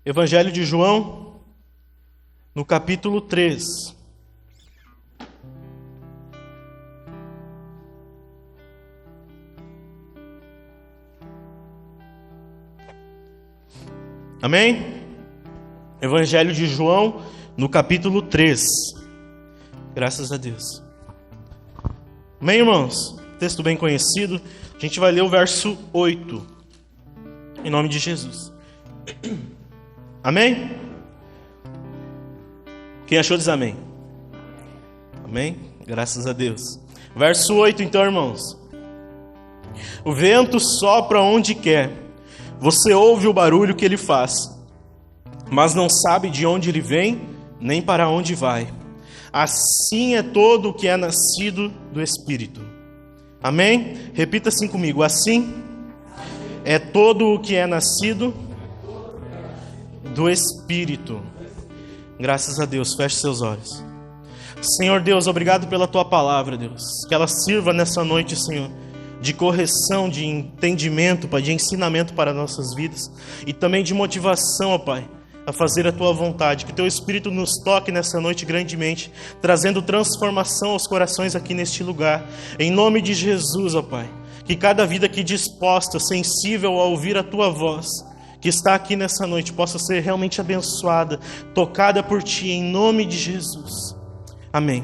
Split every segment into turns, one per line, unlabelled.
Evangelho de João, no capítulo 3. Amém? Evangelho de João, no capítulo 3. Graças a Deus. Amém, irmãos? Texto bem conhecido. A gente vai ler o verso 8. Em nome de Jesus. Amém? Quem achou diz amém. Amém? Graças a Deus. Verso 8 então, irmãos. O vento sopra onde quer. Você ouve o barulho que ele faz, mas não sabe de onde ele vem, nem para onde vai. Assim é todo o que é nascido do Espírito. Amém? Repita assim comigo. Assim é todo o que é nascido do Espírito. Graças a Deus. Feche seus olhos. Senhor Deus, obrigado pela Tua palavra, Deus. Que ela sirva nessa noite, Senhor, de correção, de entendimento, Pai, de ensinamento para nossas vidas. E também de motivação, ó Pai, a fazer a Tua vontade. Que Teu Espírito nos toque nessa noite grandemente, trazendo transformação aos corações aqui neste lugar. Em nome de Jesus, ó Pai. Que cada vida aqui disposta, sensível a ouvir a Tua voz, que está aqui nessa noite, possa ser realmente abençoada, tocada por Ti, em nome de Jesus. Amém.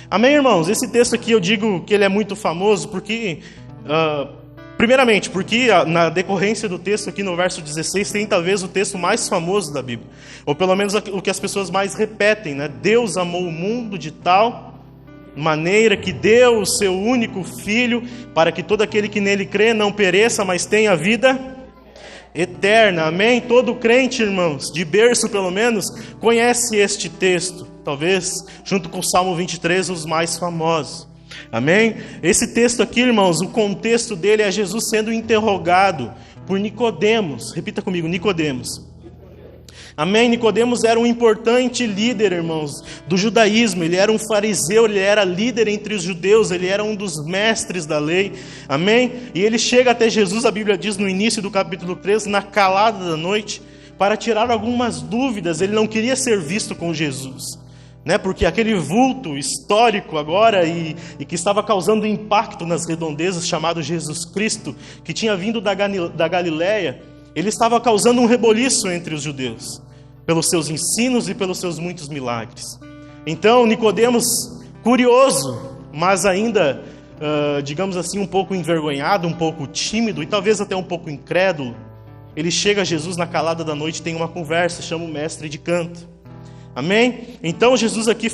Amém, irmãos? Esse texto aqui eu digo que ele é muito famoso porque, primeiramente, porque na decorrência do texto aqui no verso 16 tem talvez o texto mais famoso da Bíblia, ou pelo menos o que as pessoas mais repetem, né? Deus amou o mundo de tal maneira que deu o seu único Filho, para que todo aquele que nele crê não pereça, mas tenha vida eterna. Amém? Todo crente, irmãos, de berço pelo menos, conhece este texto. Talvez, junto com o Salmo 23, os mais famosos. Amém? Esse texto aqui, irmãos, o contexto dele é Jesus sendo interrogado por Nicodemos. Repita comigo, Nicodemos. Amém? Nicodemos era um importante líder, irmãos, do judaísmo. Ele era um fariseu, ele era líder entre os judeus, ele era um dos mestres da lei. Amém? E ele chega até Jesus, a Bíblia diz no início do capítulo 3, na calada da noite, para tirar algumas dúvidas. Ele não queria ser visto com Jesus, né? Porque aquele vulto histórico agora e que estava causando impacto nas redondezas, chamado Jesus Cristo, que tinha vindo da Galileia, ele estava causando um reboliço entre os judeus, pelos seus ensinos e pelos seus muitos milagres. Então, Nicodemos, curioso, mas ainda, digamos assim, um pouco envergonhado, um pouco tímido e talvez até um pouco incrédulo, ele chega a Jesus na calada da noite, tem uma conversa, chama o mestre de canto. Amém? Então, Jesus aqui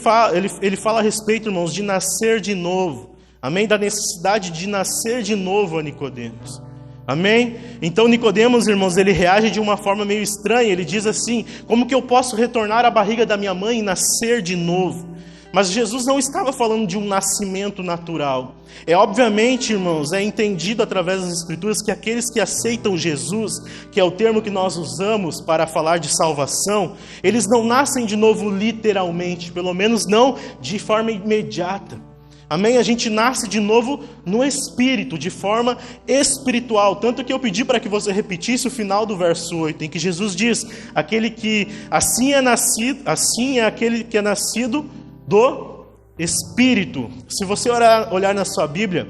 ele fala a respeito, irmãos, de nascer de novo. Amém? Da necessidade de nascer de novo a Nicodemos. Amém? Então Nicodemos, irmãos, ele reage de uma forma meio estranha. Ele diz assim: como que eu posso retornar à barriga da minha mãe e nascer de novo? Mas Jesus não estava falando de um nascimento natural. Obviamente, irmãos, é entendido através das Escrituras que aqueles que aceitam Jesus, que é o termo que nós usamos para falar de salvação, eles não nascem de novo literalmente, pelo menos não de forma imediata. Amém? A gente nasce de novo no Espírito, de forma espiritual. Tanto que eu pedi para que você repetisse o final do verso 8, em que Jesus diz: aquele que assim é aquele que é nascido do Espírito. Se você olhar na sua Bíblia,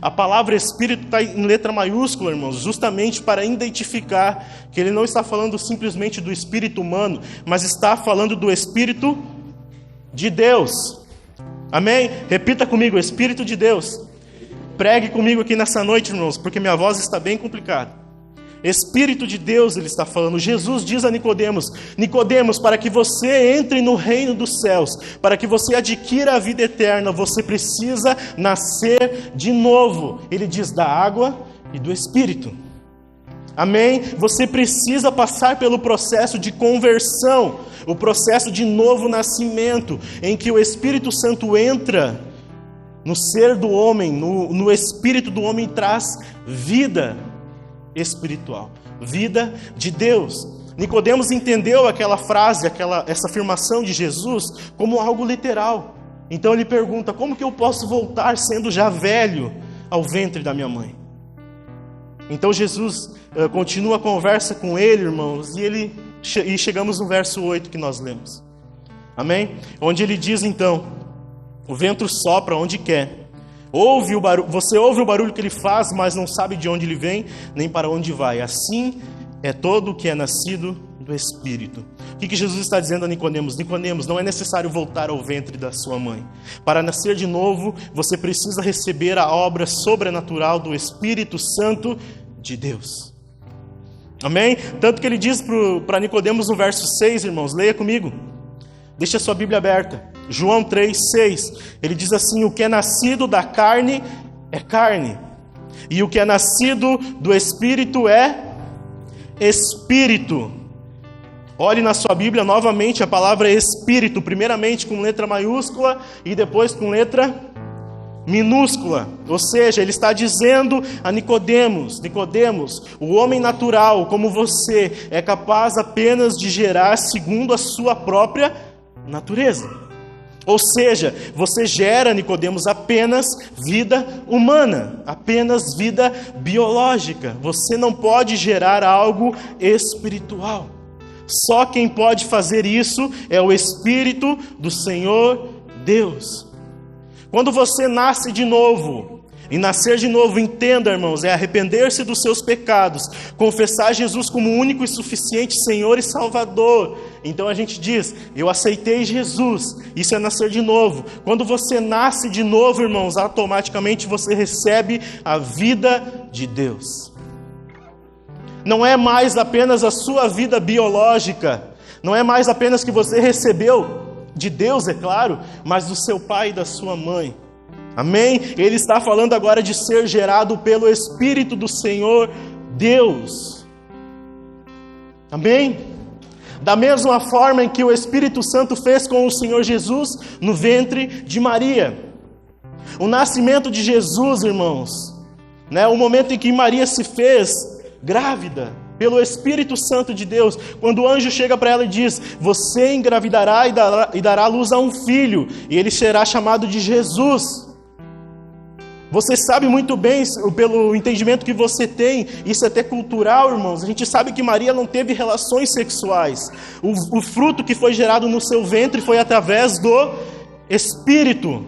a palavra Espírito está em letra maiúscula, irmãos, justamente para identificar que ele não está falando simplesmente do Espírito humano, mas está falando do Espírito de Deus. Amém? Repita comigo, Espírito de Deus. Pregue comigo aqui nessa noite, irmãos, porque minha voz está bem complicada. Espírito de Deus, ele está falando. Jesus diz a Nicodemos: Nicodemos, para que você entre no reino dos céus, para que você adquira a vida eterna, você precisa nascer de novo. Ele diz da água e do Espírito. Amém? Você precisa passar pelo processo de conversão, o processo de novo nascimento, em que o Espírito Santo entra no ser do homem, no espírito do homem, traz vida espiritual, vida de Deus. Nicodemos entendeu aquela frase, essa afirmação de Jesus como algo literal. Então ele pergunta: como que eu posso voltar sendo já velho ao ventre da minha mãe? Então Jesus continua a conversa com ele, irmãos, e ele e chegamos no verso 8 que nós lemos. Amém? Onde ele diz então: o vento sopra onde quer. Você ouve o barulho que ele faz, mas não sabe de onde ele vem, nem para onde vai. Assim é todo o que é nascido do Espírito. O que Jesus está dizendo a Nicodemos? Nicodemos, não é necessário voltar ao ventre da sua mãe. Para nascer de novo, você precisa receber a obra sobrenatural do Espírito Santo de Deus. Amém? Tanto que ele diz para Nicodemos no verso 6, irmãos, leia comigo. Deixa a sua Bíblia aberta. João 3:6. Ele diz assim: o que é nascido da carne é carne, e o que é nascido do Espírito é Espírito. Olhe na sua Bíblia novamente a palavra Espírito, primeiramente com letra maiúscula e depois com letra minúscula. Ou seja, ele está dizendo a Nicodemos: Nicodemos, o homem natural como você é capaz apenas de gerar segundo a sua própria natureza. Ou seja, você gera, Nicodemos, apenas vida humana, apenas vida biológica. Você não pode gerar algo espiritual. Só quem pode fazer isso é o Espírito do Senhor Deus. Quando você nasce de novo, e nascer de novo, entenda, irmãos, é arrepender-se dos seus pecados, confessar Jesus como único e suficiente Senhor e Salvador. Então a gente diz: eu aceitei Jesus. Isso é nascer de novo. Quando você nasce de novo, irmãos, automaticamente você recebe a vida de Deus. Não é mais apenas a sua vida biológica, não é mais apenas que você recebeu de Deus, é claro, mas do seu pai e da sua mãe. Amém? Ele está falando agora de ser gerado pelo Espírito do Senhor Deus. Amém? Da mesma forma em que o Espírito Santo fez com o Senhor Jesus no ventre de Maria. O nascimento de Jesus, irmãos, o momento em que Maria se fez grávida pelo Espírito Santo de Deus, quando o anjo chega para ela e diz: você engravidará e dará luz a um filho, e ele será chamado de Jesus. Você sabe muito bem, pelo entendimento que você tem, isso é até cultural, irmãos, a gente sabe que Maria não teve relações sexuais. O fruto que foi gerado no seu ventre foi através do Espírito.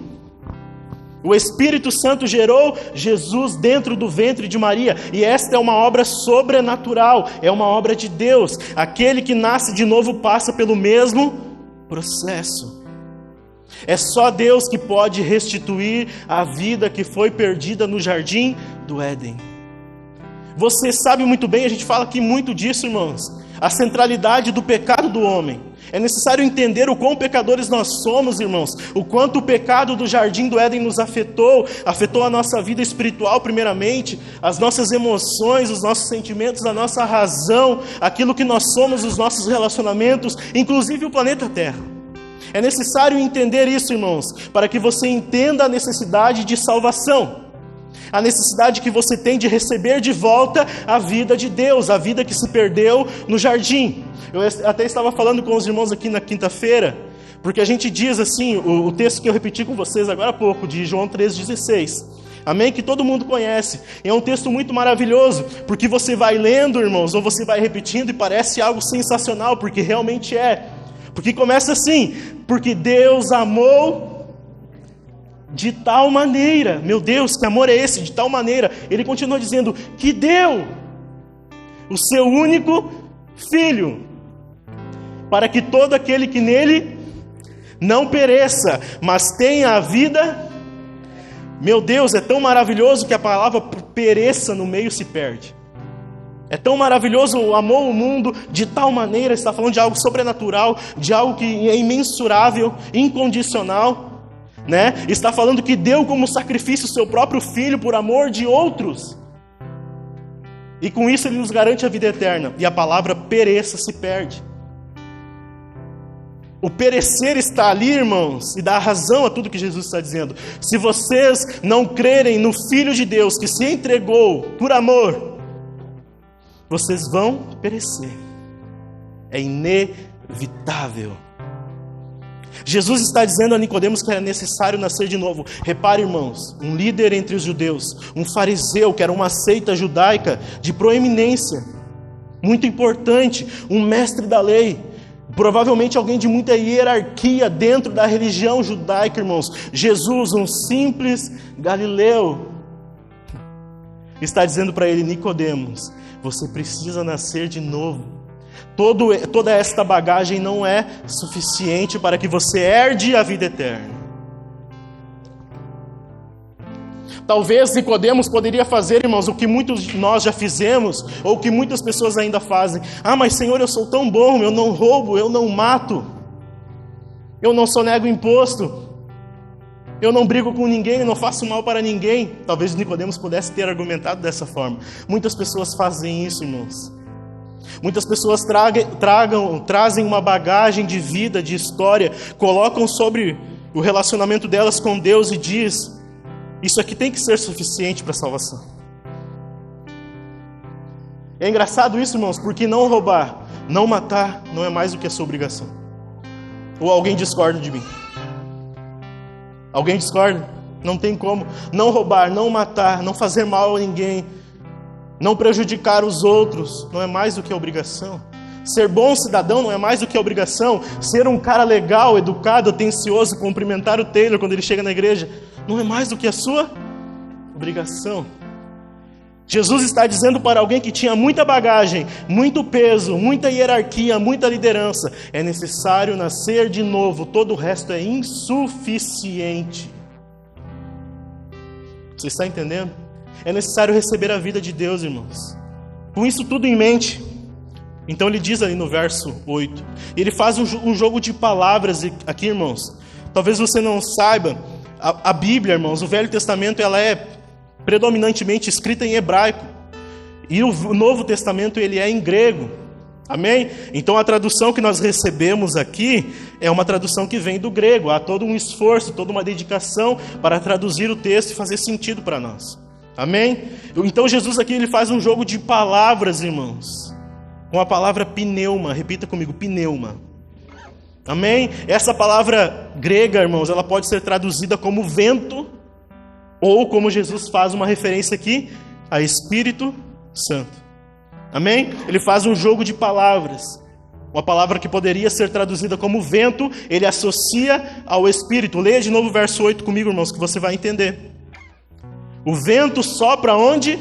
O Espírito Santo gerou Jesus dentro do ventre de Maria, e esta é uma obra sobrenatural, é uma obra de Deus. Aquele que nasce de novo passa pelo mesmo processo. É só Deus que pode restituir a vida que foi perdida no jardim do Éden. Você sabe muito bem, a gente fala aqui muito disso, irmãos, a centralidade do pecado do homem. É necessário entender o quão pecadores nós somos, irmãos, o quanto o pecado do jardim do Éden nos afetou a nossa vida espiritual primeiramente, as nossas emoções, os nossos sentimentos, a nossa razão, aquilo que nós somos, os nossos relacionamentos, inclusive o planeta Terra. É necessário entender isso, irmãos, para que você entenda a necessidade de salvação, a necessidade que você tem de receber de volta a vida de Deus, a vida que se perdeu no jardim. Eu até estava falando com os irmãos aqui na quinta-feira, porque a gente diz assim, o texto que eu repeti com vocês agora há pouco, de João 3,16. Amém? Que todo mundo conhece. É um texto muito maravilhoso, porque você vai lendo, irmãos, ou você vai repetindo e parece algo sensacional, porque realmente é. Porque começa assim: porque Deus amou de tal maneira. Meu Deus, que amor é esse? De tal maneira. Ele continua dizendo que deu o seu único Filho, para que todo aquele que nele não pereça, mas tenha a vida. Meu Deus, é tão maravilhoso que a palavra pereça no meio se perde. É tão maravilhoso, amou o mundo de tal maneira, está falando de algo sobrenatural, de algo que é imensurável, incondicional, Está falando que deu como sacrifício o seu próprio Filho por amor de outros. E com isso ele nos garante a vida eterna. E a palavra pereça se perde. O perecer está ali, irmãos, e dá razão a tudo que Jesus está dizendo. Se vocês não crerem no Filho de Deus que se entregou por amor, vocês vão perecer. É inevitável. Jesus está dizendo a Nicodemos que era necessário nascer de novo. Repare, irmãos, um líder entre os judeus, um fariseu, que era uma seita judaica de proeminência, muito importante, um mestre da lei, provavelmente alguém de muita hierarquia dentro da religião judaica, irmãos. Jesus, um simples galileu, está dizendo para ele: Nicodemos, você precisa nascer de novo. Toda esta bagagem não é suficiente para que você herde a vida eterna. Talvez Nicodemos poderia fazer, irmãos, o que muitos de nós já fizemos, ou o que muitas pessoas ainda fazem. Mas Senhor, eu sou tão bom, eu não roubo, eu não mato, eu não sonego imposto, eu não brigo com ninguém, eu não faço mal para ninguém. Talvez Nicodemos pudesse ter argumentado dessa forma. Muitas pessoas fazem isso, irmãos. Muitas pessoas trazem uma bagagem de vida, de história, colocam sobre o relacionamento delas com Deus e diz: isso aqui tem que ser suficiente para a salvação. É engraçado isso, irmãos, porque não roubar, não matar, não é mais do que a sua obrigação. Ou alguém discorda de mim? Alguém discorda? Não tem como. Não roubar, não matar, não fazer mal a ninguém, não prejudicar os outros, não é mais do que a obrigação. Ser bom cidadão não é mais do que a obrigação. Ser um cara legal, educado, atencioso, cumprimentar o Taylor quando ele chega na igreja, não é mais do que a sua obrigação. Jesus está dizendo para alguém que tinha muita bagagem, muito peso, muita hierarquia, muita liderança: é necessário nascer de novo, todo o resto é insuficiente. Você está entendendo? É necessário receber a vida de Deus, irmãos. Com isso tudo em mente, então ele diz ali no verso 8, ele faz um jogo de palavras aqui, irmãos. Talvez você não saiba, a Bíblia, irmãos, o Velho Testamento, ela é predominantemente escrita em hebraico, e o Novo Testamento ele é em grego. Amém? Então a tradução que nós recebemos aqui é uma tradução que vem do grego. Há todo um esforço, toda uma dedicação para traduzir o texto e fazer sentido para nós. Amém? Então Jesus aqui ele faz um jogo de palavras, irmãos, com a palavra pneuma. Repita comigo: pneuma. Amém? Essa palavra grega, irmãos, ela pode ser traduzida como vento, ou como Jesus faz uma referência aqui, a Espírito Santo. Amém? Ele faz um jogo de palavras. Uma palavra que poderia ser traduzida como vento, ele associa ao Espírito. Leia de novo o verso 8 comigo, irmãos, que você vai entender. O vento sopra onde?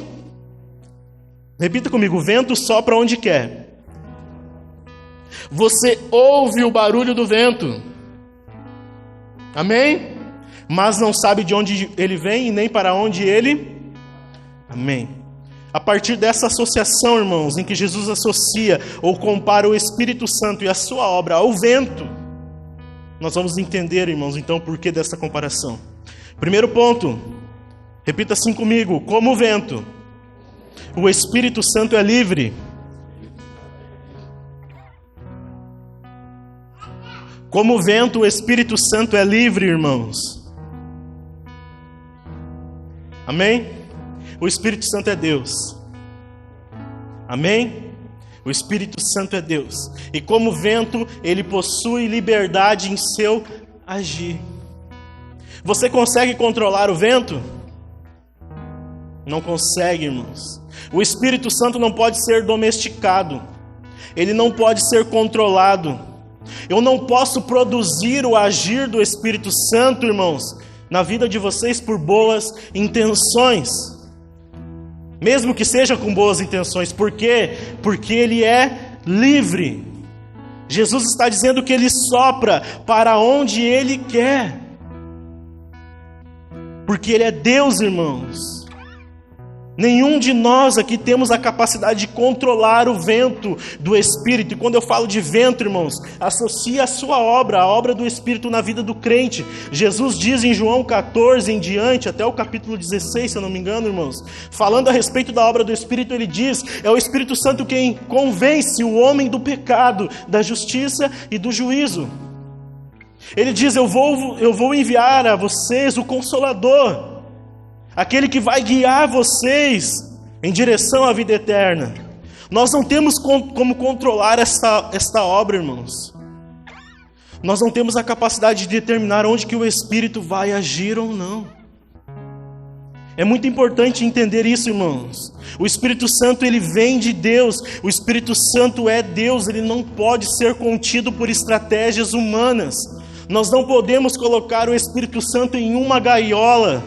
Repita comigo: o vento sopra onde quer. Você ouve o barulho do vento. Amém? Mas não sabe de onde ele vem e nem para onde ele... Amém. A partir dessa associação, irmãos, em que Jesus associa ou compara o Espírito Santo e a sua obra ao vento, nós vamos entender, irmãos, então, o porquê dessa comparação. Primeiro ponto, repita assim comigo: como o vento, o Espírito Santo é livre. Como o vento, o Espírito Santo é livre, irmãos. Amém? O Espírito Santo é Deus. Amém? O Espírito Santo é Deus. E como vento, ele possui liberdade em seu agir. Você consegue controlar o vento? Não consegue, irmãos. O Espírito Santo não pode ser domesticado. Ele não pode ser controlado. Eu não posso produzir o agir do Espírito Santo, irmãos, na vida de vocês por boas intenções. Mesmo que seja com boas intenções. Por quê? Porque ele é livre. Jesus está dizendo que ele sopra para onde ele quer. Porque ele é Deus, irmãos. Nenhum de nós aqui temos a capacidade de controlar o vento do Espírito. E quando eu falo de vento, irmãos, associa a sua obra, a obra do Espírito na vida do crente. Jesus diz em João 14 em diante, até o capítulo 16, se eu não me engano, irmãos, falando a respeito da obra do Espírito, ele diz: é o Espírito Santo quem convence o homem do pecado, da justiça e do juízo. Ele diz: eu vou enviar a vocês o Consolador, aquele que vai guiar vocês em direção à vida eterna. Nós não temos como controlar esta obra, irmãos. Nós não temos a capacidade de determinar onde que o Espírito vai agir ou não. É muito importante entender isso, irmãos. O Espírito Santo, ele vem de Deus. O Espírito Santo é Deus. Ele não pode ser contido por estratégias humanas. Nós não podemos colocar o Espírito Santo em uma gaiola.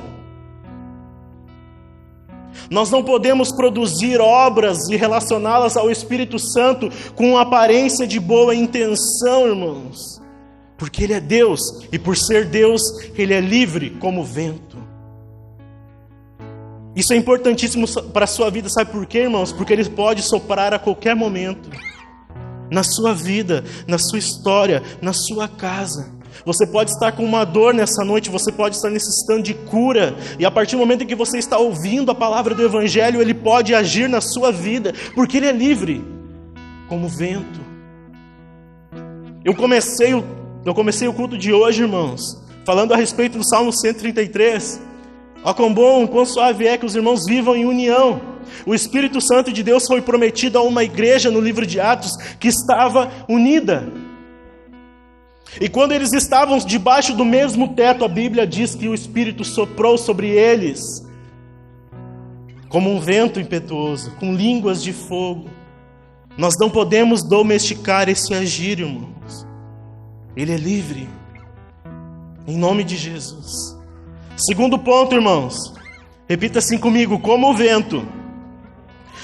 Nós não podemos produzir obras e relacioná-las ao Espírito Santo com aparência de boa intenção, irmãos. Porque Ele é Deus, e por ser Deus, Ele é livre como o vento. Isso é importantíssimo para a sua vida, sabe por quê, irmãos? Porque Ele pode soprar a qualquer momento, na sua vida, na sua história, na sua casa. Você pode estar com uma dor nessa noite, você pode estar necessitando de cura, e a partir do momento em que você está ouvindo a palavra do Evangelho, Ele pode agir na sua vida, porque Ele é livre, como o vento. Eu comecei o culto de hoje, irmãos, falando a respeito do Salmo 133, ó quão bom, quão suave é que os irmãos vivam em união. O Espírito Santo de Deus foi prometido a uma igreja no livro de Atos que estava unida. E quando eles estavam debaixo do mesmo teto, a Bíblia diz que o Espírito soprou sobre eles como um vento impetuoso, com línguas de fogo. Nós não podemos domesticar esse agir, irmãos. Ele é livre, em nome de Jesus. Segundo ponto, irmãos, repita assim comigo: como o vento,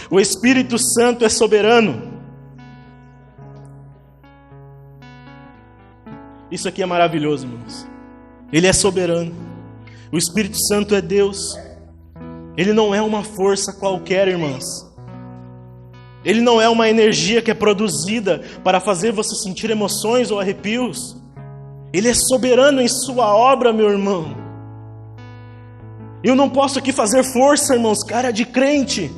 o Espírito Santo é soberano. Isso aqui é maravilhoso, irmãos. Ele é soberano. O Espírito Santo é Deus. Ele não é uma força qualquer, irmãos. Ele não é uma energia que é produzida para fazer você sentir emoções ou arrepios. Ele é soberano em sua obra, meu irmão. Eu não posso aqui fazer força, irmãos, cara de crente,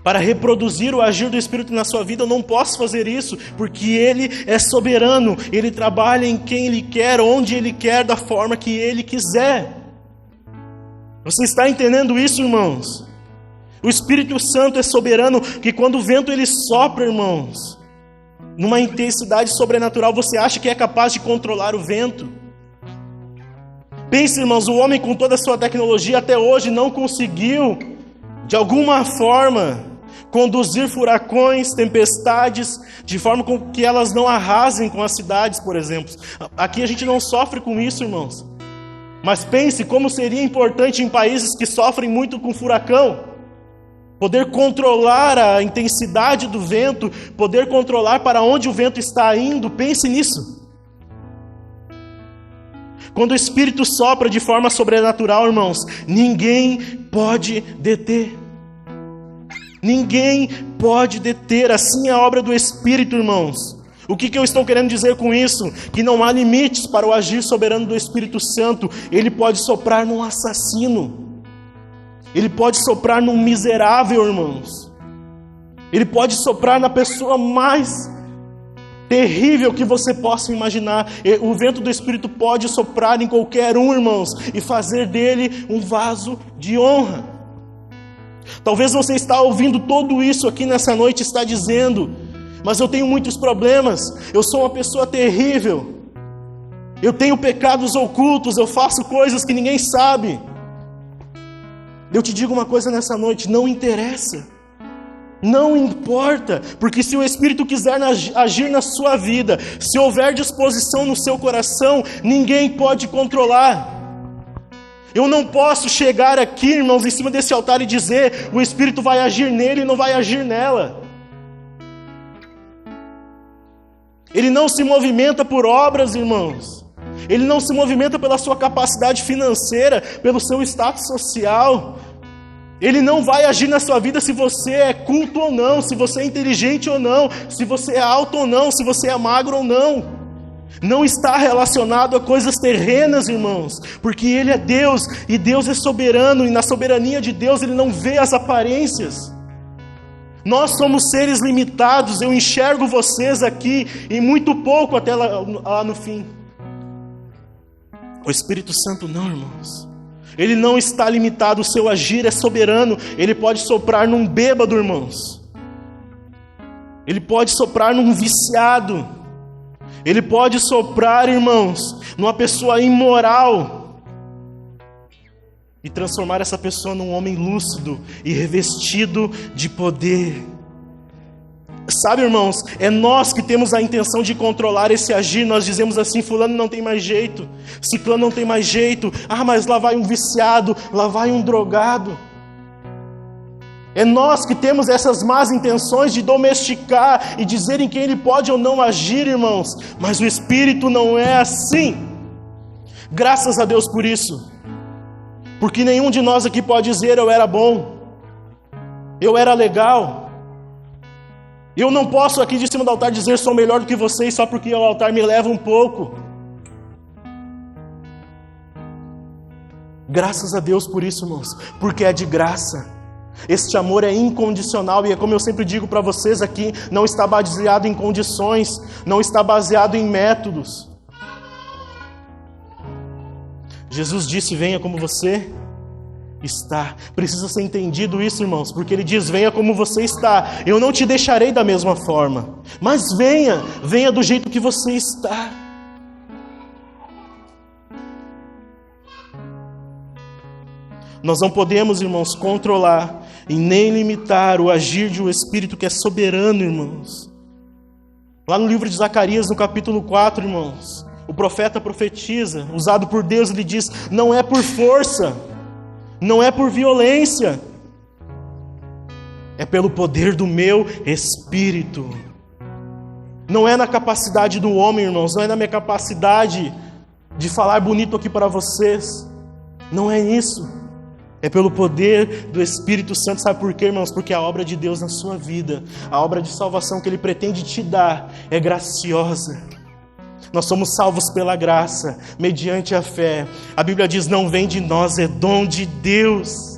para reproduzir o agir do Espírito na sua vida. Eu não posso fazer isso, porque Ele é soberano. Ele trabalha em quem Ele quer, onde Ele quer, da forma que Ele quiser. Você está entendendo isso, irmãos? O Espírito Santo é soberano, que quando o vento ele sopra, irmãos, numa intensidade sobrenatural, você acha que é capaz de controlar o vento? Pense, irmãos, o homem com toda a sua tecnologia até hoje não conseguiu, de alguma forma, conduzir furacões, tempestades, de forma com que elas não arrasem com as cidades, por exemplo. Aqui a gente não sofre com isso, irmãos. Mas pense como seria importante em países que sofrem muito com furacão, poder controlar a intensidade do vento, poder controlar para onde o vento está indo. Pense nisso. Quando o Espírito sopra de forma sobrenatural, irmãos, ninguém pode deter. Ninguém pode deter. Assim é a obra do Espírito, irmãos. O que eu estou querendo dizer com isso? Que não há limites para o agir soberano do Espírito Santo. Ele pode soprar num assassino. Ele pode soprar num miserável, irmãos. Ele pode soprar na pessoa mais terrível que você possa imaginar. O vento do Espírito pode soprar em qualquer um, irmãos, e fazer dele um vaso de honra. Talvez você está ouvindo tudo isso aqui nessa noite e está dizendo: mas eu tenho muitos problemas, eu sou uma pessoa terrível, eu tenho pecados ocultos, eu faço coisas que ninguém sabe. Eu te digo uma coisa nessa noite: não interessa, não importa, porque se o Espírito quiser agir na sua vida, se houver disposição no seu coração, ninguém pode controlar. Eu não posso chegar aqui, irmãos, em cima desse altar e dizer: o Espírito vai agir nele e não vai agir nela. Ele não se movimenta por obras, irmãos. Ele não se movimenta pela sua capacidade financeira, pelo seu status social. Ele não vai agir na sua vida se você é culto ou não, se você é inteligente ou não, se você é alto ou não, se você é magro ou não. Não está relacionado a coisas terrenas, irmãos, porque Ele é Deus, e Deus é soberano, e na soberania de Deus Ele não vê as aparências. Nós somos seres limitados. Eu enxergo vocês aqui e muito pouco até lá no fim. O Espírito Santo não, irmãos. Ele não está limitado, o seu agir é soberano. Ele pode soprar num bêbado, irmãos. Ele pode soprar num viciado. Ele pode soprar, irmãos, numa pessoa imoral. e transformar essa pessoa num homem lúcido e revestido de poder. Sabe, irmãos, é nós que temos a intenção de controlar esse agir. Nós dizemos assim: fulano não tem mais jeito, ciclano não tem mais jeito, mas lá vai um viciado, lá vai um drogado. É nós que temos essas más intenções de domesticar e dizer em quem ele pode ou não agir, irmãos. Mas o Espírito não é assim. Graças a Deus por isso. Porque nenhum de nós aqui pode dizer: eu era bom, eu era legal. Eu não posso aqui de cima do altar dizer: sou melhor do que vocês só porque o altar me leva um pouco. Graças a Deus por isso, irmãos. Porque é de graça. Este amor é incondicional e é como eu sempre digo para vocês aqui, não está baseado em condições, não está baseado em métodos. Jesus disse: venha como você está. Precisa ser entendido isso, irmãos, porque ele diz: venha como você está. Eu não te deixarei da mesma forma, mas venha do jeito que você está. Nós não podemos, irmãos, controlar e nem limitar o agir de um Espírito que é soberano, irmãos. Lá no livro de Zacarias, no capítulo 4, irmãos, o profeta profetiza, usado por Deus, ele diz: não é por força, não é por violência, é pelo poder do meu Espírito. Não é na capacidade do homem, irmãos, não é na minha capacidade de falar bonito aqui para vocês, não é isso. É pelo poder do Espírito Santo. Sabe por quê, irmãos? Porque a obra de Deus na sua vida, a obra de salvação que Ele pretende te dar, é graciosa. Nós somos salvos pela graça, mediante a fé. A Bíblia diz: não vem de nós, é dom de Deus.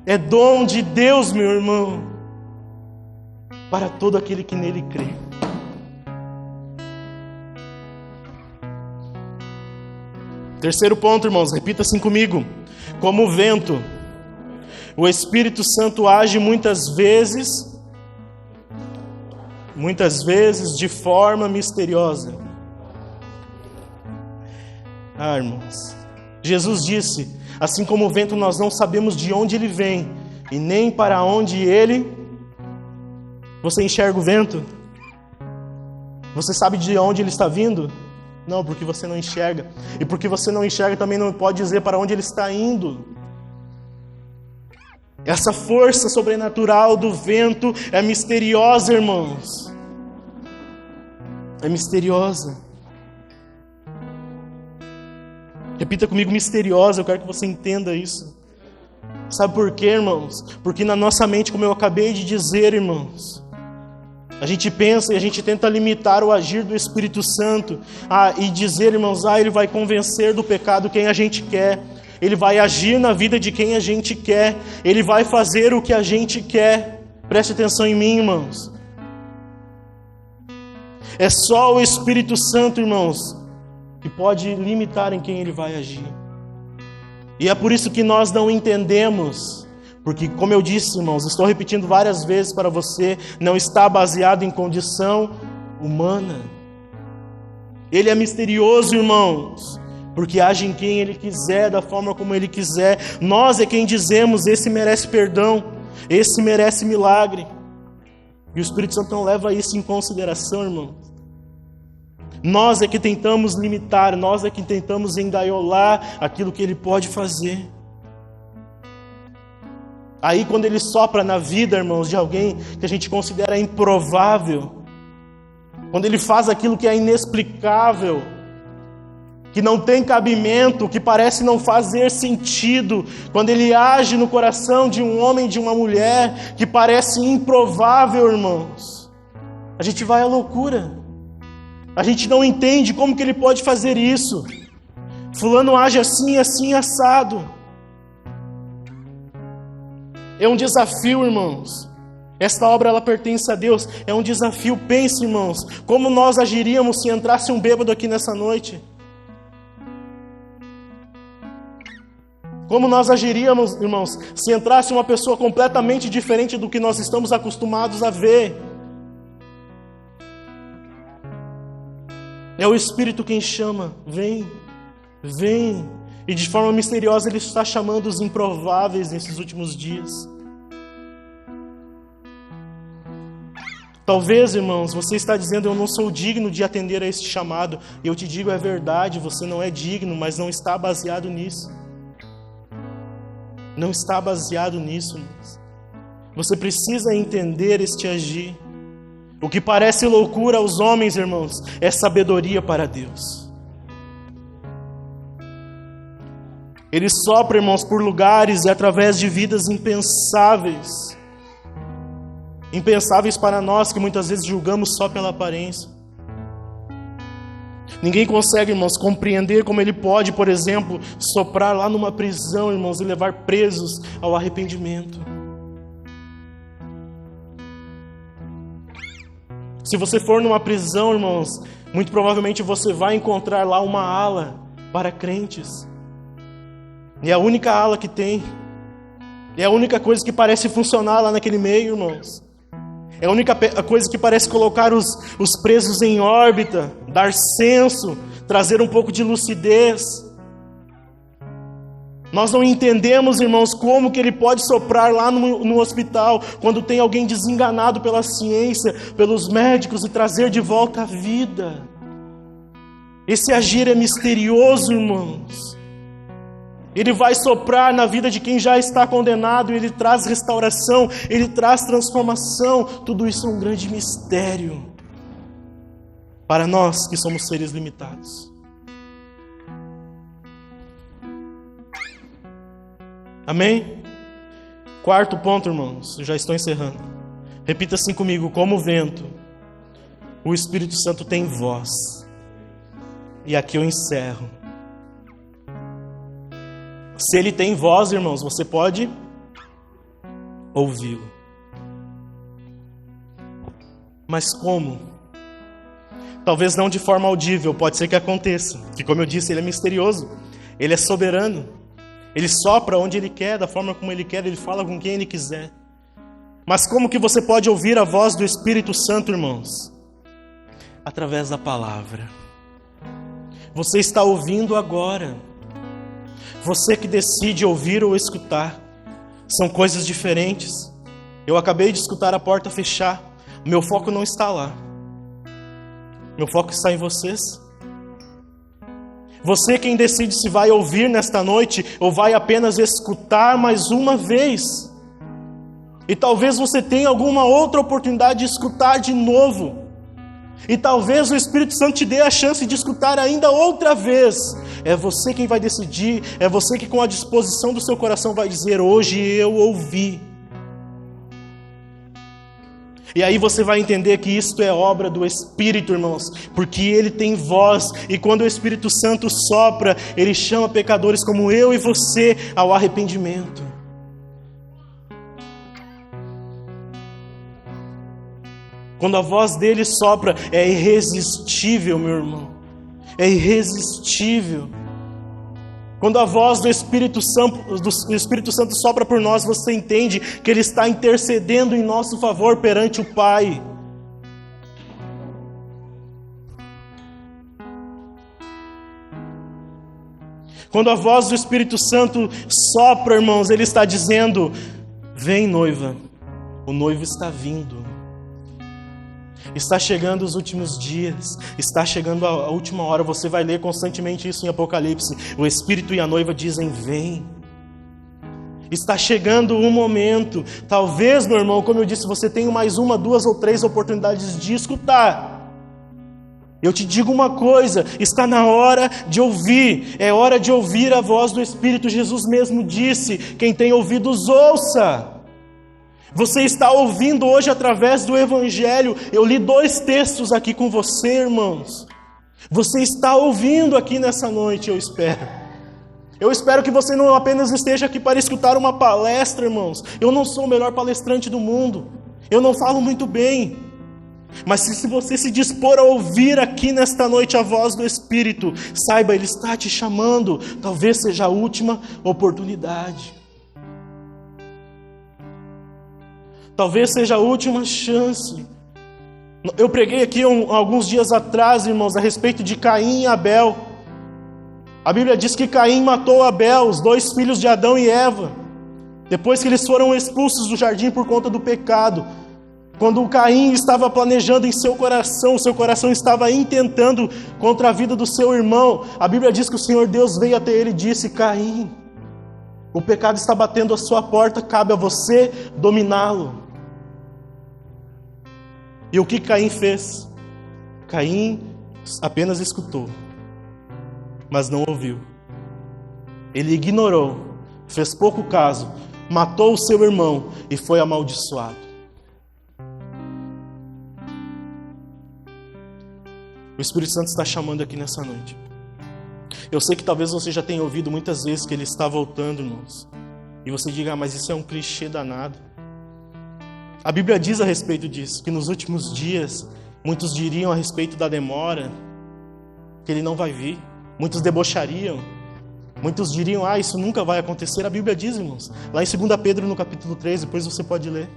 É dom de Deus, meu irmão, para todo aquele que nele crê. Terceiro ponto, irmãos, repita assim comigo. Como o vento, o Espírito Santo age muitas vezes de forma misteriosa. Irmãos, Jesus disse: assim como o vento, nós não sabemos de onde ele vem e nem para onde ele... Você enxerga o vento? Você sabe de onde ele está vindo? Não, porque você não enxerga. E porque você não enxerga, também não pode dizer para onde ele está indo. Essa força sobrenatural do vento é misteriosa, irmãos. É misteriosa. Repita comigo: misteriosa. Eu quero que você entenda isso. Sabe por quê, irmãos? Porque na nossa mente, como eu acabei de dizer, irmãos, a gente pensa e a gente tenta limitar o agir do Espírito Santo e dizer, irmãos, ele vai convencer do pecado quem a gente quer, ele vai agir na vida de quem a gente quer, ele vai fazer o que a gente quer. Preste atenção em mim, irmãos. É só o Espírito Santo, irmãos, que pode limitar em quem ele vai agir. E é por isso que nós não entendemos. Porque, como eu disse, irmãos, estou repetindo várias vezes para você, não está baseado em condição humana. Ele é misterioso, irmãos, porque age em quem Ele quiser, da forma como Ele quiser. Nós é quem dizemos: esse merece perdão, esse merece milagre. E o Espírito Santo não leva isso em consideração, irmãos. Nós é que tentamos limitar, nós é que tentamos engaiolar aquilo que Ele pode fazer. Aí quando Ele sopra na vida, irmãos, de alguém que a gente considera improvável, quando Ele faz aquilo que é inexplicável, que não tem cabimento, que parece não fazer sentido, quando Ele age no coração de um homem e de uma mulher, que parece improvável, irmãos, a gente vai à loucura. A gente não entende como que Ele pode fazer isso. Fulano age assim, assim, assado. É um desafio, irmãos. Esta obra, ela pertence a Deus. É um desafio. Pense, irmãos, como nós agiríamos se entrasse um bêbado aqui nessa noite? Como nós agiríamos, irmãos, se entrasse uma pessoa completamente diferente do que nós estamos acostumados a ver? É o Espírito quem chama. Vem, vem. E de forma misteriosa Ele está chamando os improváveis nesses últimos dias. Talvez, irmãos, você está dizendo: eu não sou digno de atender a este chamado. E eu te digo, é verdade, você não é digno, mas não está baseado nisso. Não está baseado nisso, irmãos. Você precisa entender este agir. O que parece loucura aos homens, irmãos, é sabedoria para Deus. Ele sopra, irmãos, por lugares e através de vidas impensáveis. Impensáveis para nós, que muitas vezes julgamos só pela aparência. Ninguém consegue, irmãos, compreender como Ele pode, por exemplo, soprar lá numa prisão, irmãos, e levar presos ao arrependimento. Se você for numa prisão, irmãos, muito provavelmente você vai encontrar lá uma ala para crentes. E é a única ala que tem. É a única coisa que parece funcionar lá naquele meio, irmãos. É a única coisa que parece colocar os presos em órbita, dar senso, trazer um pouco de lucidez. Nós não entendemos, irmãos, como que Ele pode soprar lá no hospital, quando tem alguém desenganado pela ciência, pelos médicos, e trazer de volta a vida. Esse agir é misterioso, irmãos. Ele vai soprar na vida de quem já está condenado, Ele traz restauração, Ele traz transformação. Tudo isso é um grande mistério para nós que somos seres limitados. Amém? Quarto ponto, irmãos, eu já estou encerrando. Repita assim comigo: como o vento, o Espírito Santo tem voz. E aqui eu encerro. Se Ele tem voz, irmãos, você pode ouvi-lo. Mas como? Talvez não de forma audível, pode ser que aconteça. Que, como eu disse, Ele é misterioso, Ele é soberano. Ele sopra onde Ele quer, da forma como Ele quer, Ele fala com quem Ele quiser. Mas como que você pode ouvir a voz do Espírito Santo, irmãos? Através da palavra. Você está ouvindo agora. Você que decide ouvir ou escutar. São coisas diferentes. Eu acabei de escutar a porta fechar. Meu foco não está lá. Meu foco está em vocês. Você quem decide se vai ouvir nesta noite ou vai apenas escutar mais uma vez. E talvez você tenha alguma outra oportunidade de escutar de novo. E talvez o Espírito Santo te dê a chance de escutar ainda outra vez. É você quem vai decidir, é você que com a disposição do seu coração vai dizer: hoje eu ouvi. E aí você vai entender que isto é obra do Espírito, irmãos, porque Ele tem voz, e quando o Espírito Santo sopra, Ele chama pecadores como eu e você ao arrependimento. Quando a voz dele sopra, é irresistível, meu irmão. É irresistível. Quando a voz do Espírito Santo sopra por nós, você entende que Ele está intercedendo em nosso favor perante o Pai. Quando a voz do Espírito Santo sopra, irmãos, Ele está dizendo: vem, noiva, o noivo está vindo. Está chegando os últimos dias, está chegando a última hora. Você vai ler constantemente isso em Apocalipse. O Espírito e a noiva dizem: vem. Está chegando um momento. Talvez, meu irmão, como eu disse, você tenha mais uma, duas ou três oportunidades de escutar. Eu te digo uma coisa: está na hora de ouvir. É hora de ouvir a voz do Espírito. Jesus mesmo disse: quem tem ouvidos, ouça. Você está ouvindo hoje através do Evangelho. Eu li 2 textos aqui com você, irmãos. Você está ouvindo aqui nessa noite, eu espero. Eu espero que você não apenas esteja aqui para escutar uma palestra, irmãos. Eu não sou o melhor palestrante do mundo. Eu não falo muito bem. Mas se você se dispor a ouvir aqui nesta noite a voz do Espírito, saiba, Ele está te chamando. Talvez seja a última oportunidade. Talvez seja a última chance. Eu preguei aqui alguns dias atrás, irmãos, a respeito de Caim e Abel. A Bíblia diz que Caim matou Abel, os dois filhos de Adão e Eva, depois que eles foram expulsos do jardim por conta do pecado. Quando Caim estava planejando em seu coração estava intentando contra a vida do seu irmão, a Bíblia diz que o Senhor Deus veio até ele e disse: Caim, o pecado está batendo a sua porta, cabe a você dominá-lo. E o que Caim fez? Caim apenas escutou, mas não ouviu. Ele ignorou, fez pouco caso, matou o seu irmão e foi amaldiçoado. O Espírito Santo está chamando aqui nessa noite. Eu sei que talvez você já tenha ouvido muitas vezes que Ele está voltando, irmãos. E você diga: mas isso é um clichê danado. A Bíblia diz a respeito disso, que nos últimos dias, muitos diriam a respeito da demora, que Ele não vai vir. Muitos debochariam. Muitos diriam: isso nunca vai acontecer. A Bíblia diz, irmãos, lá em 2 Pedro, no capítulo 3, depois você pode ler.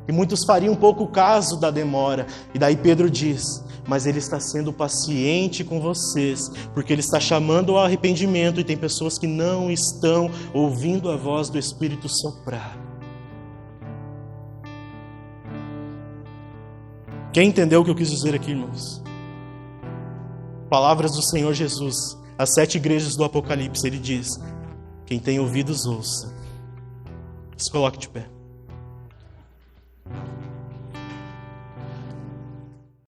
E muitos fariam um pouco caso da demora. E daí Pedro diz: mas Ele está sendo paciente com vocês, porque Ele está chamando ao arrependimento, e tem pessoas que não estão ouvindo a voz do Espírito soprar. Quem entendeu o que eu quis dizer aqui, irmãos? Palavras do Senhor Jesus, as 7 igrejas do Apocalipse, Ele diz: quem tem ouvidos ouça. Se coloque de pé.